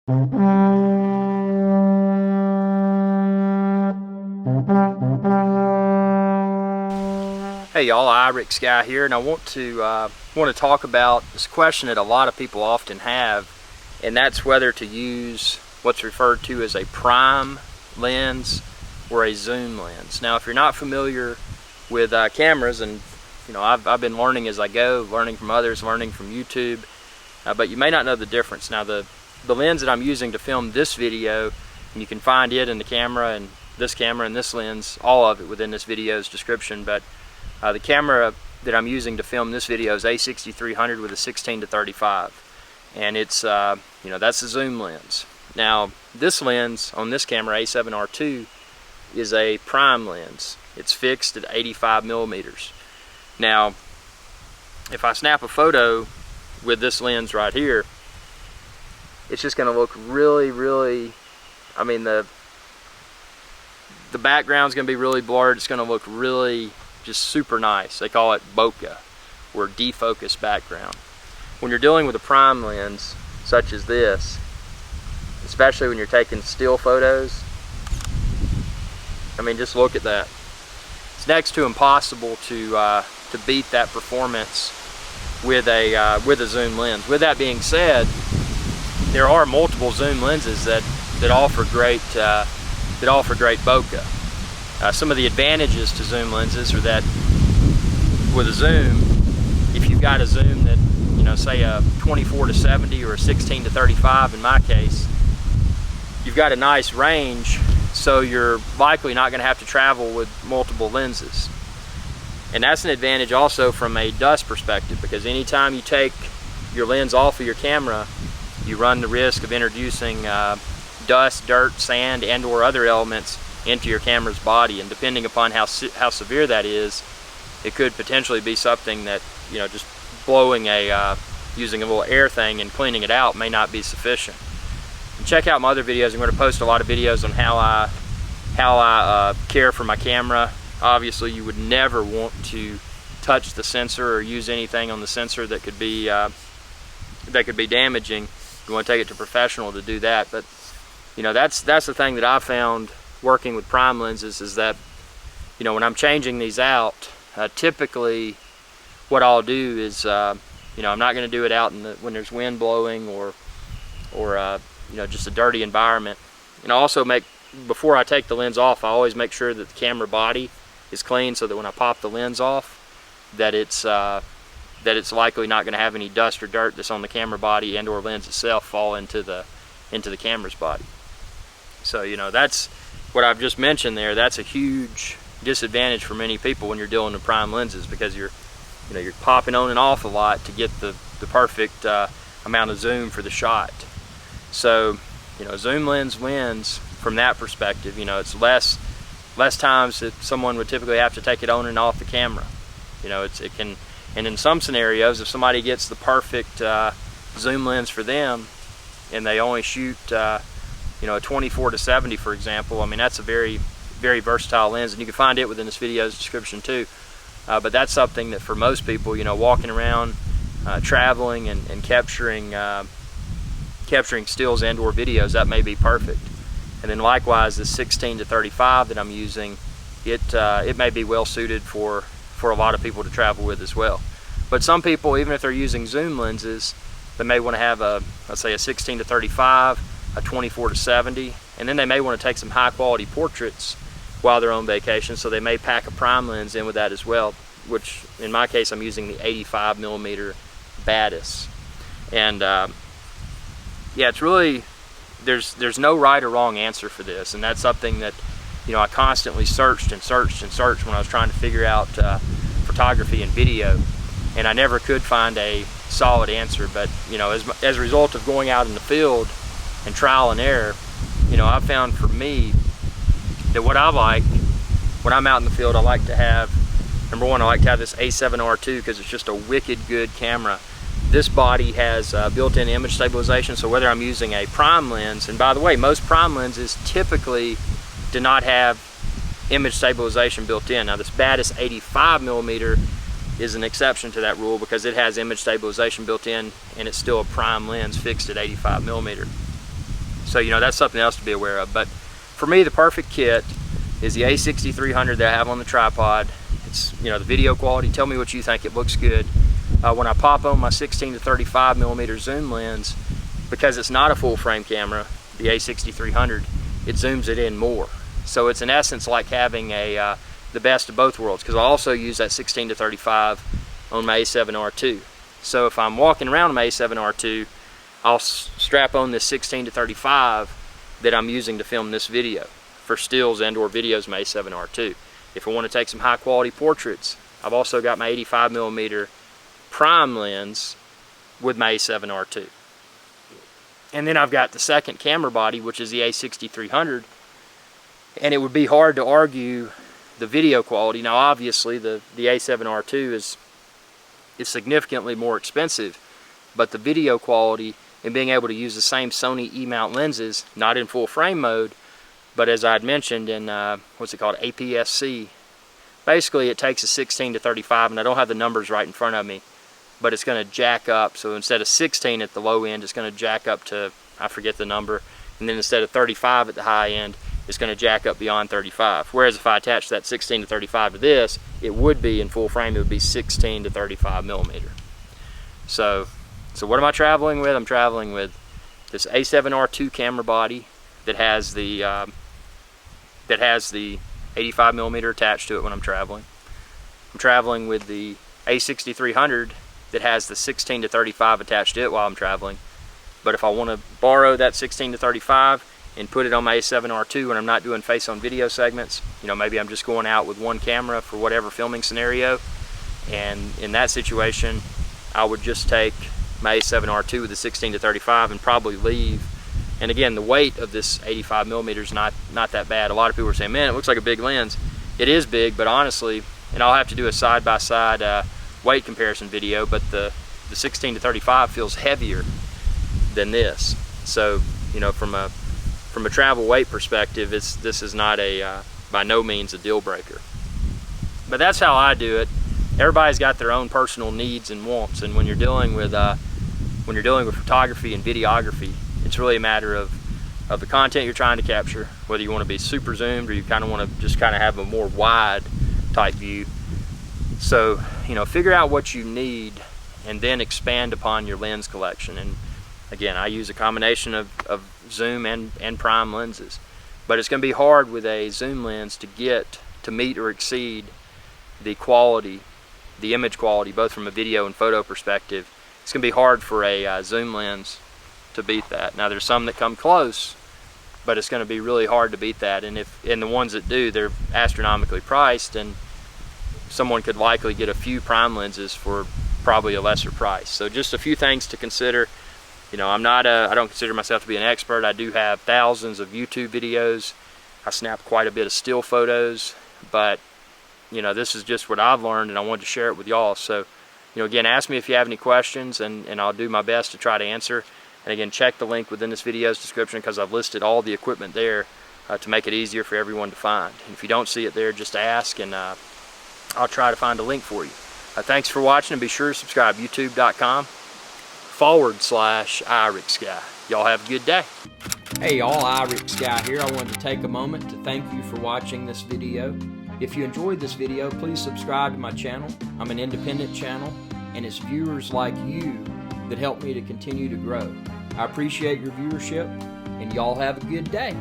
Hey y'all, iRix Guy here, and I want to talk about this question that a lot of people often have, and that's whether to use what's referred to as a prime lens or a zoom lens. Now, if you're not familiar with cameras, and I've been learning as I go, learning from others, learning from YouTube, but you may not know the difference. Now, the lens that I'm using to film this video, and you can find it in the camera and this lens, all of it within this video's description, but the camera that I'm using to film this video is A6300 with a 16-35, and it's that's the zoom lens. Now, this lens on this camera, A7R2, is a prime lens. It's fixed at 85 millimeters. Now, if I snap a photo with this lens right here, it's just going to look really, I mean, the background's going to be really blurred. It's going to look really just super nice. They call it bokeh, or defocused background. When you're dealing with a prime lens such as this, especially when you're taking still photos, I mean, just look at that. It's next to impossible to beat that performance with a zoom lens. With that being said, there are multiple zoom lenses that offer great bokeh. Some of the advantages to zoom lenses are that with a zoom, if you've got a zoom that, say a 24-70 or a 16-35 in my case, you've got a nice range, so you're likely not going to have to travel with multiple lenses. And that's an advantage also from a dust perspective, because anytime you take your lens off of your camera, you run the risk of introducing dust, dirt, sand, and or other elements into your camera's body, and depending upon how severe that is, it could potentially be something that, just blowing using a little air thing and cleaning it out may not be sufficient. And check out my other videos. I'm going to post a lot of videos on how I care for my camera. Obviously, you would never want to touch the sensor or use anything on the sensor that could be damaging. You want to take it to a professional to do that. But that's the thing that I've found working with prime lenses, is that when I'm changing these out, typically what I'll do is I'm not going to do it out when there's wind blowing or just a dirty environment. And I also before I take the lens off, I always make sure that the camera body is clean, so that when I pop the lens off, that it's likely not going to have any dust or dirt that's on the camera body and or lens itself fall into the camera's body. So that's what I've just mentioned there. That's a huge disadvantage for many people when you're dealing with prime lenses, because you're popping on and off a lot to get the perfect amount of zoom for the shot. So zoom lens wins from that perspective. It's less times that someone would typically have to take it on and off the camera. It can, and in some scenarios, if somebody gets the perfect zoom lens for them and they only shoot a 24-70, for example, I mean, that's a very versatile lens, and you can find it within this video's description too. But that's something that for most people, walking around, traveling and capturing stills and or videos, that may be perfect. And then likewise, the 16-35 that I'm using, it may be well suited for a lot of people to travel with as well. But some people, even if they're using zoom lenses, they may want to have let's say a 16-35, a 24-70, and then they may want to take some high quality portraits while they're on vacation, so they may pack a prime lens in with that as well, which in my case I'm using the 85 millimeter Batis. And yeah, it's really, there's no right or wrong answer for this, and that's something that I constantly searched when I was trying to figure out photography and video, and I never could find a solid answer. But as a result of going out in the field and trial and error, I found for me that what I like when I'm out in the field, I like to have, number one, I like to have this A7R2 because it's just a wicked good camera. This body has built-in image stabilization, so whether I'm using a prime lens, and by the way, most prime lenses typically do not have image stabilization built in. Now this Batis 85 millimeter is an exception to that rule because it has image stabilization built in, and it's still a prime lens fixed at 85 millimeter. So that's something else to be aware of. But for me, the perfect kit is the A6300 that I have on the tripod. It's the video quality. Tell me what you think. It looks good. When I pop on my 16 to 35 millimeter zoom lens, because it's not a full frame camera, the A6300, it zooms it in more. So it's in essence like having the best of both worlds, because I also use that 16 to 35 on my A7R2. So if I'm walking around my A7R2, I'll strap on this 16 to 35 that I'm using to film this video for stills and or videos my A7R2. If I want to take some high quality portraits, I've also got my 85 millimeter prime lens with my A7R2. And then I've got the second camera body, which is the A6300, and it would be hard to argue the video quality. Now obviously the A7R2 is significantly more expensive, but the video quality and being able to use the same Sony E-mount lenses, not in full frame mode, but as I had mentioned in what's it called, APS-C. Basically it takes a 16 to 35, and I don't have the numbers right in front of me, but it's going to jack up. So instead of 16 at the low end, it's going to jack up to, I forget the number, and then instead of 35 at the high end, it's going to jack up beyond 35. Whereas if I attach that 16 to 35 to this, it would be in full frame, it would be 16 to 35 millimeter. So what am I traveling with? I'm traveling with this A7R2 camera body that has the 85 millimeter attached to it when I'm traveling. I'm traveling with the A6300 that has the 16 to 35 attached to it while I'm traveling. But if I want to borrow that 16 to 35 and put it on my A7R2 when I'm not doing face-on video segments, maybe I'm just going out with one camera for whatever filming scenario, and in that situation I would just take my A7R2 with the 16 to 35 and probably leave. And again, the weight of this 85 millimeter is not that bad. A lot of people are saying, man, it looks like a big lens. It is big, but honestly, and I'll have to do a side-by-side weight comparison video, but the 16 to 35 feels heavier than this. So from a travel weight perspective, this is not by no means a deal breaker. But that's how I do it. Everybody's got their own personal needs and wants, and when you're dealing with photography and videography, it's really a matter of the content you're trying to capture, whether you want to be super zoomed or you kind of want to just kind of have a more wide type view. So figure out what you need and then expand upon your lens collection. And again, I use a combination of zoom and prime lenses, but it's going to be hard with a zoom lens to meet or exceed the quality, the image quality, both from a video and photo perspective. It's going to be hard for a zoom lens to beat that. Now there's some that come close, but it's going to be really hard to beat that. And the ones that do, they're astronomically priced, and someone could likely get a few prime lenses for probably a lesser price. So just a few things to consider. I don't consider myself to be an expert. I do have thousands of YouTube videos. I snap quite a bit of still photos, but this is just what I've learned, and I wanted to share it with y'all. So again, ask me if you have any questions, and I'll do my best to try to answer. And again, check the link within this video's description, because I've listed all the equipment there to make it easier for everyone to find. And if you don't see it there, just ask, and I'll try to find a link for you. Thanks for watching, and be sure to subscribe, youtube.com/IRIXGuy. Y'all have a good day. Hey y'all, IRIXGuy here. I wanted to take a moment to thank you for watching this video. If you enjoyed this video, please subscribe to my channel. I'm an independent channel, and it's viewers like you that help me to continue to grow. I appreciate your viewership, and y'all have a good day.